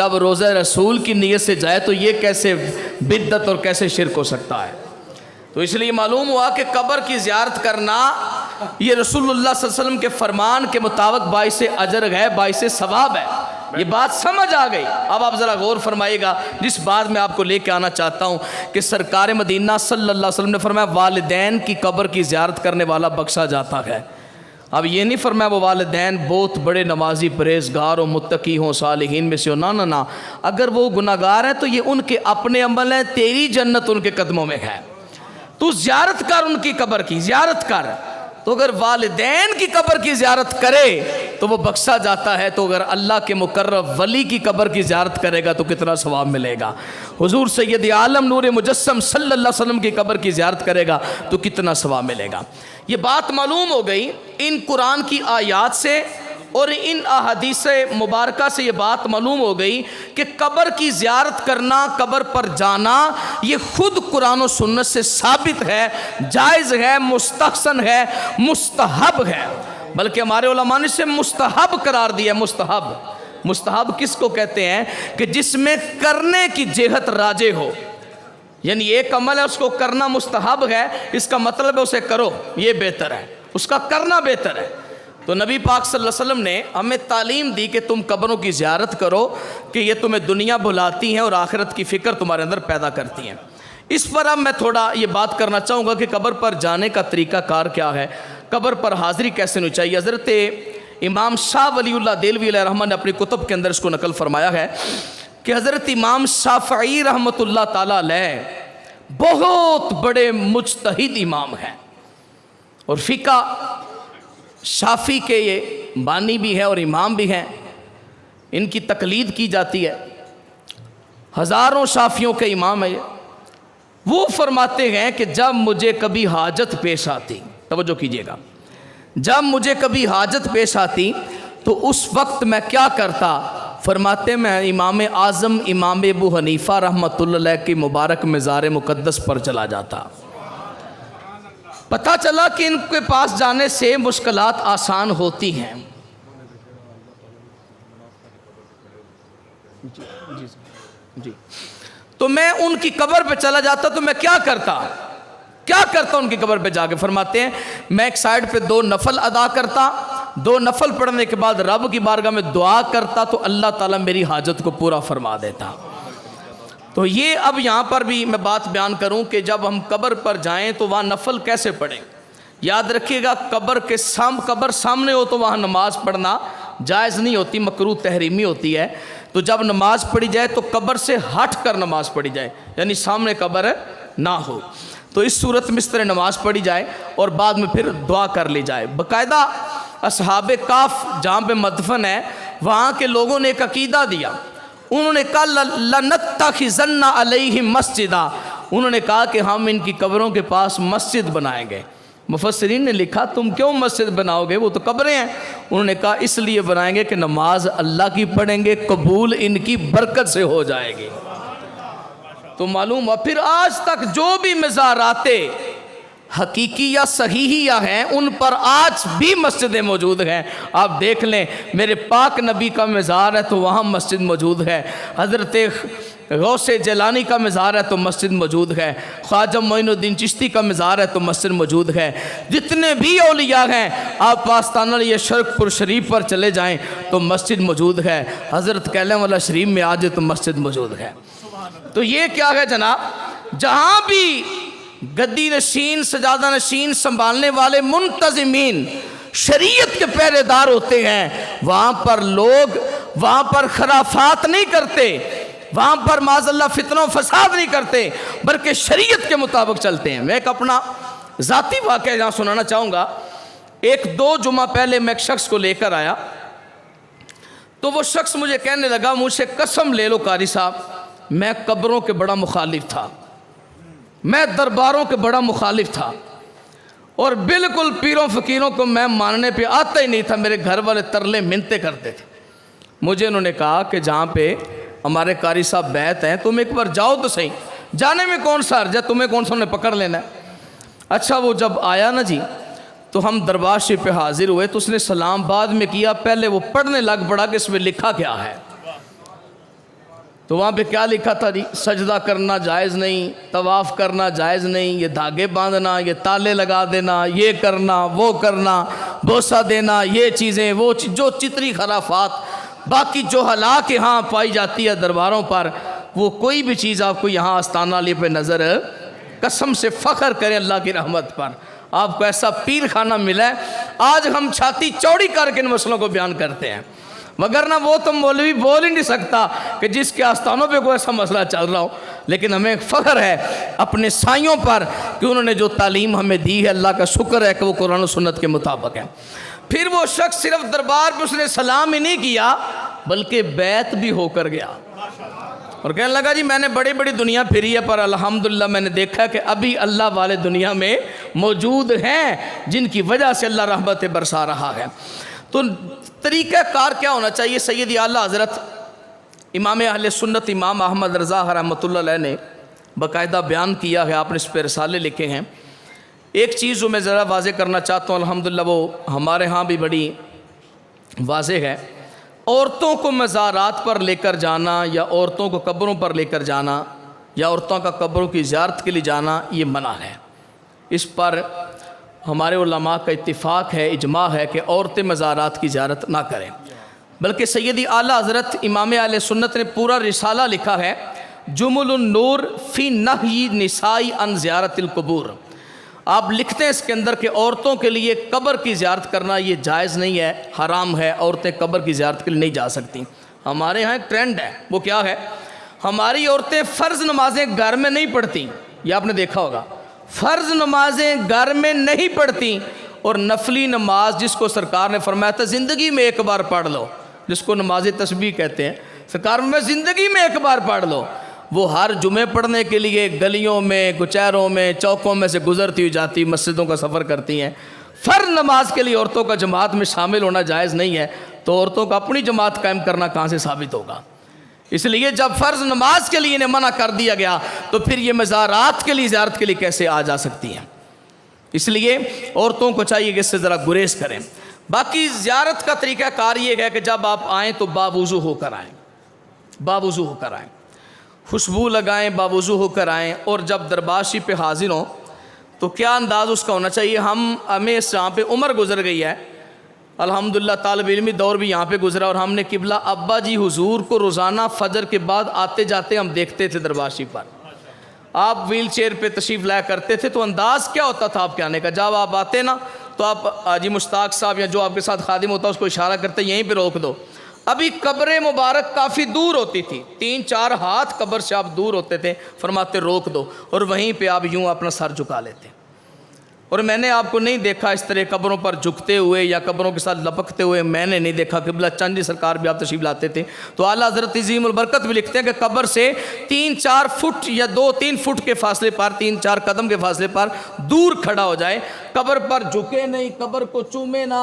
जब रोज़ा रसूल की नीयत से जाए तो ये कैसे बिद्दत और कैसे शिरक हो सकता है। तो इसलिए मालूम हुआ कि कब्र की ज़ियारत करना ये रसूलुल्लाह सल्लल्लाहु अलैहि वसल्लम के फरमान के मुताबिक बाइसे अजर है, बाइसे सवाब है। ये बात समझ आ गई। अब आप ज़रा गौर फरमाइएगा, जिस बात में आपको लेके आना चाहता हूँ कि सरकार मदीना सल्लल्लाहु अलैहि वसल्लम ने फरमाया वालिदैन की कब्र की ज़ियारत करने वाला बख्शा जाता है। अब ये नहीं फरमाया वो वालिदैन बहुत बड़े नमाजी परहेज़गार और मुत्तकी हों, सालिहीन में से हो, ना ना ना। अगर वो गुनाहगार हैं तो ये उनके अपने अमल हैं, तेरी जन्नत उनके कदमों में है। तू ज़ियारत कर, उनकी कब्र की ज़ियारत कर। तो अगर वालिदैन की कब्र की ज़ियारत करे तो वो बख्शा जाता है। तो अगर अल्लाह के मुकर्रब वली की कब्र की ज़ियारत करेगा तो कितना सवाब मिलेगा। हुजूर सैयद आलम नूर मुजस्सम सल्लल्लाहु अलैहि वसल्लम की कब्र की ज़ियारत करेगा तो कितना सवाब मिलेगा। ये बात मालूम हो गई इन कुरान की आयात से और इन अहादीस मुबारका से। ये बात मालूम हो गई कि कब्र की ज़ियारत करना, कब्र पर जाना, ये खुद कुरान और सुन्नत से साबित है, जायज़ है, मुस्तहसन है, मुस्तहब है। बल्कि हमारे उलमा ने इसे मुस्तहब करार दिया। मुस्तहब, मुस्तहब किसको कहते हैं कि जिसमें करने की जेहत राजे हो, यानी एक अमल है उसको करना मुस्तहब है, इसका मतलब है उसे करो, ये बेहतर है, उसका करना बेहतर है। तो नबी पाक सल्लल्लाहु अलैहि वसल्लम ने हमें तालीम दी कि तुम कब्रों की ज़ियारत करो कि ये तुम्हें दुनिया भुलाती हैं और आखिरत की फ़िक्र तुम्हारे अंदर पैदा करती हैं। इस पर अब मैं थोड़ा ये बात करना चाहूँगा कि कब्र पर जाने का तरीक़ाकार क्या है, कब्र पर हाज़िरी कैसे होनी चाहिए। हज़रत इमाम शाह वलीउल्लाह देलवी अलैहिर्रहमत ने अपनी कुतुब के अंदर इसको नकल फरमाया है कि हज़रत इमाम शाफ़ई रहमतुल्लाह ताला अलैह बहुत बड़े मुज्तहिद इमाम हैं और फ़िक़ा शाफ़ी के ये बानी भी हैं और इमाम भी हैं। इनकी तकलीद की जाती है, हज़ारों शाफ़ियों के इमाम है ये। वो फरमाते हैं कि जब मुझे कभी हाजत पेश आती, तवज्जो कीजिएगा, जब मुझे कभी हाजत पेश आती तो उस वक्त मैं क्या करता। फरमाते मैं इमाम आज़म इमाम अबू हनीफ़ा रहमतुल्लाह अलैह की मुबारक मज़ार मुक़द्दस पर चला जाता। पता चला कि इनके पास जाने से मुश्किलात आसान होती हैं। जी, तो मैं उनकी कब्र पे चला जाता तो मैं क्या करता उनकी कब्र पे जाके। फरमाते हैं मैं एक साइड पे 2 नफल अदा करता, 2 नफल पढ़ने के बाद रब की बारगाह में दुआ करता तो अल्लाह ताला मेरी हाजत को पूरा फरमा देता। तो ये अब यहाँ पर भी मैं बात बयान करूँ कि जब हम कब्र पर जाएं तो वहाँ नफल कैसे पढ़ें। याद रखिएगा कब्र सामने हो तो वहाँ नमाज पढ़ना जायज़ नहीं होती, मकरूह तहरीमी होती है। तो जब नमाज पढ़ी जाए तो कब्र से हट कर नमाज पढ़ी जाए, यानी सामने कब्र ना हो। तो इस सूरत में इस तरह नमाज पढ़ी जाए और बाद में फिर दुआ कर ली जाए। बाकायदा असहाबे काफ जहाँ पे मदफन है वहाँ के लोगों ने एक अकीदा दिया। उन्होंने कहा लनत्तखिज़न्ना अलैहिम मस्जिदा, उन्होंने कहा कि हम इनकी कब्रों के पास मस्जिद बनाएंगे। मुफस्सिरीन ने लिखा तुम क्यों मस्जिद बनाओगे, वो तो कब्रें हैं। उन्होंने कहा इसलिए बनाएंगे कि नमाज अल्लाह की पढ़ेंगे, कबूल इनकी बरकत से हो जाएगी। तो मालूम हुआ फिर आज तक जो भी मज़ाराते हकीकी या सहीहिया हैं उन पर आज भी मस्जिदें मौजूद हैं। आप देख लें, मेरे पाक नबी का मज़ार है तो वहाँ मस्जिद मौजूद है, हज़रत गौसे जलानी का मज़ार है तो मस्जिद मौजूद है, ख्वाजा मोइनुद्दीन चिश्ती का मज़ार है तो मस्जिद मौजूद है। जितने भी औलिया हैं आप पास्ताना या शर्कपुर शरीफ पर चले जाएँ तो मस्जिद मौजूद है, हज़रत कैलम वाला शरीफ में आज तो मस्जिद मौजूद है। तो ये क्या है जनाब, जहाँ भी गद्दी नशीन सजादा नशीन संभालने वाले मुंतज़िमीन शरीयत के पहरेदार होते हैं, वहाँ पर लोग वहाँ पर खराफात नहीं करते, वहाँ पर माज़अल्लाह फितना फसाद नहीं करते, बल्कि शरीयत के मुताबिक चलते हैं। मैं एक अपना ज़ाती वाक़या यहाँ सुनाना चाहूँगा। 1-2 जुमा पहले मैं एक शख्स को लेकर आया तो वो शख्स मुझे कहने लगा मुझसे कसम ले लो कारी साहब मैं कब्रों के बड़ा मुखालिफ था, मैं दरबारों के बड़ा मुखालिफ था और बिल्कुल पीरों फ़कीरों को मैं मानने पे आता ही नहीं था। मेरे घर वाले तरले मिन्नतें करते थे। मुझे उन्होंने कहा कि जहाँ पे हमारे कारी साहब बैत हैं तुम एक बार जाओ तो सही, जाने में कौन सा अर्ज है, तुम्हें कौन सा उन्हें पकड़ लेना है। अच्छा वो जब आया ना जी तो हम दरबार शरीफ पे हाजिर हुए तो उसने सलाम बाद में किया, पहले वो पढ़ने लग पड़ा कि इसमें लिखा क्या है। तो वहाँ पे क्या लिखा था जी, सजदा करना जायज़ नहीं, तवाफ़ करना जायज़ नहीं, ये धागे बांधना, ये ताले लगा देना, ये करना, वो करना, बोसा देना, ये चीज़ें, वो जो चितरी खराफात बाकी जो हलाक यहाँ पाई जाती है दरबारों पर, वो कोई भी चीज़ आपको यहाँ आस्ताना अली पे नज़र, कसम से फ़ख्र करें अल्लाह की रहमत पर, आपको ऐसा पीर खाना मिला है। आज हम छाती चौड़ी करके इन मसलों को बयान करते हैं, वगरना वो तो मौलवी बोल ही नहीं सकता कि जिसके आस्थानों पे कोई ऐसा मसला चल रहा हो। लेकिन हमें फ़ख्र है अपने साइयों पर कि उन्होंने जो तालीम हमें दी है, अल्लाह का शुक्र है कि वो कुरान और सुन्नत के मुताबिक है। फिर वो शख्स सिर्फ दरबार पर उसने सलाम ही नहीं किया बल्कि बैत भी होकर गया और कहने लगा जी मैंने बड़ी बड़ी दुनिया फिरी है, पर अल्हम्दुलिल्लाह मैंने देखा कि अभी अल्लाह वाले दुनिया में मौजूद हैं जिनकी वजह से अल्लाह रहमतें बरसा रहा है। तो तरीक़ाकार क्या होना चाहिए? सैयद आला हज़रत इमाम अहले सुन्नत इमाम अहमद रज़ा रहमतुल्लाह अलैह ने बाकायदा बयान किया है, आपने इस पर रिसाले लिखे हैं। एक चीज़ जो मैं ज़रा वाज़े करना चाहता हूँ, अल्हम्दुलिल्लाह वो हमारे यहाँ भी बड़ी वाज़े है, औरतों को मज़ारात पर लेकर जाना या औरतों को कब्रों पर लेकर जाना या औरतों का कब्रों की ज़ियारत के लिए जाना, ये मना है। इस पर हमारे उलमा का इत्तिफ़ाक़ है, इजमा है कि औरतें मज़ारात की ज़ियारत ना करें। बल्कि सैयदी आला हज़रत इमाम अहले सुन्नत ने पूरा रिसाला लिखा है, जुमुलुन नूर फ़ी नही निसाई अन ज़ियारतिल क़ुबूर। आप लिखते हैं इसके अंदर कि औरतों के लिए कब्र की ज़ियारत करना ये जायज़ नहीं है, हराम है, औरतें कब्र की ज़ियारत के लिए नहीं जा सकती। हमारे यहाँ एक ट्रेंड है, वो क्या है, हमारी औरतें फ़र्ज़ नमाज़ें घर में नहीं पढ़ती, ये आपने देखा होगा, फ़र्ज़ नमाज़ें घर में नहीं पढ़ती और नफली नमाज जिसको सरकार ने फरमाया था ज़िंदगी में एक बार पढ़ लो, जिसको नमाज तस्बीह कहते हैं, सरकार में ज़िंदगी में एक बार पढ़ लो, वो हर जुमे पढ़ने के लिए गलियों में, कुचैरों में, चौकों में से गुजरती हुई जाती, मस्जिदों का सफ़र करती हैं। फ़र्ज़ नमाज के लिए औरतों का जमात में शामिल होना जायज़ नहीं है, तो औरतों का अपनी जमात कायम करना कहाँ से साबित होगा? इसलिए जब फ़र्ज़ नमाज के लिए इन्हें मना कर दिया गया तो फिर ये मज़ारात के लिए ज़ियारत के लिए कैसे आ जा सकती हैं? इसलिए औरतों को चाहिए कि इससे ज़रा गुरेज करें। बाकी ज़ियारत का तरीक़ाकार ये है कि जब आप आएँ तो बावुज़ू होकर आएँ, बावुज़ू होकर आएँ, खुशबू लगाएं, बावुज़ू होकर आएँ। और जब दरबारशी पे हाजिर हों तो क्या अंदाज़ उसका होना चाहिए? हमें इस यहाँ पे उम्र गुजर गई है, अल्हम्दुलिल्लाह तालिब इल्मी दौर भी यहाँ पे गुजरा, और हमने किबला अब्बा जी हुजूर को रोज़ाना फजर के बाद आते जाते हम देखते थे दरबारशी पर। आप व्हील चेयर पर तशरीफ़ लाया करते थे, तो अंदाज़ क्या होता था आपके आने का? जब आप आते ना तो आप हाजी मुश्ताक साहब या जो आपके साथ खादिम होता उसको इशारा करते यहीं पर रोक दो। अभी कब्र मुबारक काफ़ी दूर होती थी, 3-4 हाथ कब्र से आप दूर होते थे, फरमाते रोक दो, और वहीं पे आप यूं अपना सर झुका लेते। और मैंने आपको नहीं देखा इस तरह कब्रों पर झुकते हुए या कब्रों के साथ लपकते हुए, मैंने नहीं देखा। किबला चंद जी सरकार भी आप तशरीफ़ लाते थे, तो आला हज़रत अज़ीमुल बरकत भी लिखते हैं कि कब्र से 3-4 फुट या 2-3 फुट के फासले पर, 3-4 कदम के फासले पर दूर खड़ा हो जाए, कब्र पर झुके नहीं, कब्र को चूमे ना,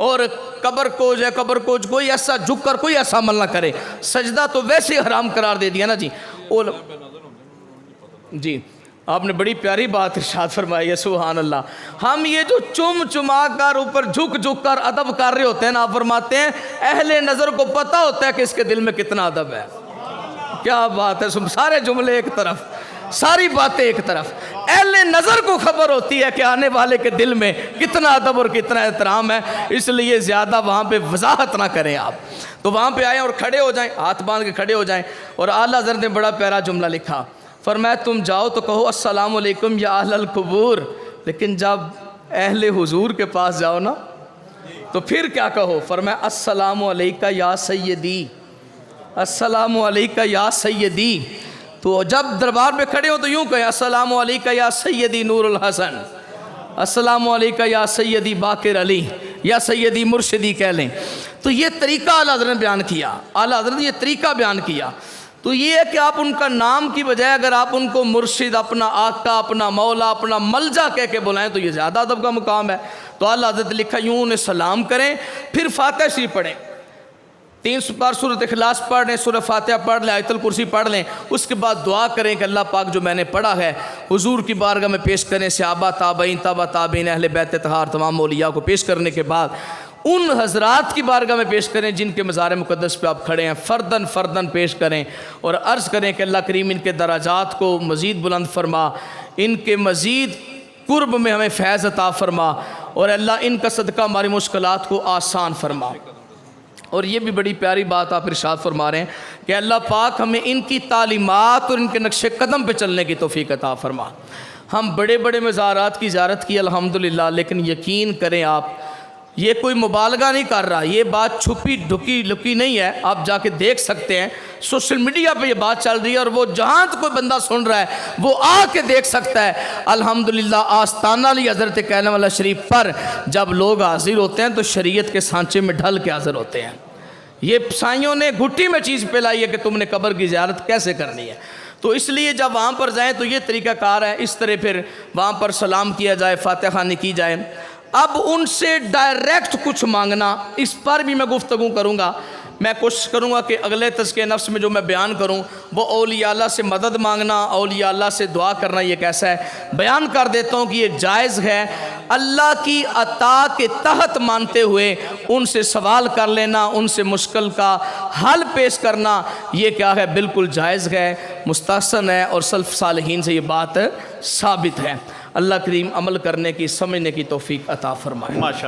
और कब्र को जो है कब्र को कोई ऐसा झुक कर कोई ऐसा अमल ना करे। सजदा तो वैसे हराम करार दे दिया ना जी। जी आपने बड़ी प्यारी बात इरशाद फरमाई है, सुभान अल्लाह। हम ये जो चुम चुमा कर ऊपर झुक झुक कर अदब कर रहे होते हैं ना, आप फरमाते हैं अहले नज़र को पता होता है कि इसके दिल में कितना अदब है। क्या बात है, सारे जुमले एक तरफ, सारी बातें एक तरफ, अहले नज़र को खबर होती है कि आने वाले के दिल में कितना अदब और कितना एहतराम है, इसलिए ज़्यादा वहाँ पे वजाहत ना करें आप। तो वहाँ पे आएँ और खड़े हो जाएं, हाथ बांध के खड़े हो जाएं। और आला हज़रत ने बड़ा प्यारा जुमला लिखा, फरमाया तुम जाओ तो कहो अस्सलामु अलैकुम या अहलल कुबूर, लेकिन जब अहले हुजूर के पास जाओ ना तो फिर क्या कहो? फरमाया अस्सलामु अलैका या सैयदी, अस्सलामु अलैका या सैयदी। तो जब दरबार में खड़े हो तो यूँ कहें अस्सलामु अलैका या सैयदी नूरुल हसन, अस्सलामु अलैका या सैयदी बाकिर अली, या सैयदी मुर्शिदी कह लें। तो ये तरीक़ा आला हज़रत ने बयान किया, आला हज़रत ने ये तरीक़ा बयान किया। तो ये है कि आप उनका नाम की बजाय अगर आप उनको मुर्शिद, अपना आका, अपना मौला, अपना मलजा कह के बुलाएं तो ये ज़्यादा अदब का मुकाम है। तो आला हज़रत लिखा यूँ उन्हें सलाम करें, फिर फातिहा शरीफ पढ़ें, 3 बार सूरत इखलास पढ़ लें, सूरह फातिहा पढ़ लें, आयतुल कुर्सी पढ़ लें। उसके बाद दुआ करें कि अल्लाह पाक जो मैंने पढ़ा है हुजूर की बारगाह में पेश करें, सहाबा ताबईन, तबा ताबईन, अहले बैत तहार, तमाम औलिया को पेश करने के बाद उन हजरात की बारगाह में पेश करें जिनके मज़ार मुक़द्दस पे आप खड़े हैं, फ़र्दन फ़र्दन पेश करें और अर्ज़ करें कि अल्लाह करीम इनके दराजात को मज़ीद बुलंद फरमा, इनके मज़ीद कुर्ब में हमें फैज़ अता फरमा और अल्लाह इनका सदका हमारी मुश्किलात को आसान फरमा। और ये भी बड़ी प्यारी बात आप इरशाद फरमा रहे हैं कि अल्लाह पाक हमें इनकी तालीमात और इनके नक्शे कदम पे चलने की तौफीक अता फरमा। हम बड़े बड़े मज़ारात की ज़ियारत की अल्हम्दुलिल्लाह, लेकिन यकीन करें आप, ये कोई मुबालगा नहीं कर रहा, ये बात छुपी ढुकी लुकी नहीं है, आप जाके देख सकते हैं, सोशल मीडिया पे ये बात चल रही है और वो जहाँ तो कोई बंदा सुन रहा है वो आके देख सकता है। अल्हम्दुलिल्लाह आस्ताना अली हज़रत कहने वाला शरीफ पर जब लोग हाजिर होते हैं तो शरीयत के सांचे में ढल के हाजिर होते हैं। ये साइयों ने घुट्टी में चीज़ पिलाई है कि तुमने कब्र की ज़ियारत कैसे करनी है, तो इसलिए जब वहाँ पर जाएँ तो ये तरीक़ाकार है, इस तरह फिर वहाँ पर सलाम किया जाए, फातिहा ख़वानी की जाए। अब उनसे डायरेक्ट कुछ मांगना, इस पर भी मैं गुफ्तगू करूँगा। मैं कोशिश करूँगा कि अगले तज़किए नफ्स में जो मैं बयान करूँ वो औलिया अल्लाह से मदद मांगना, औलिया अल्लाह से दुआ करना ये कैसा है, बयान कर देता हूँ कि ये जायज़ है। अल्लाह की अता के तहत मानते हुए उनसे सवाल कर लेना, उनसे मुश्किल का हल पेश करना, ये क्या है, बिल्कुल जायज़ है, मुस्तहसन है और सल्फ़ सालिहीन से ये बात साबित है। अल्लाह करीम अमल करने की, समझने की तौफीक अता फरमाए। माशा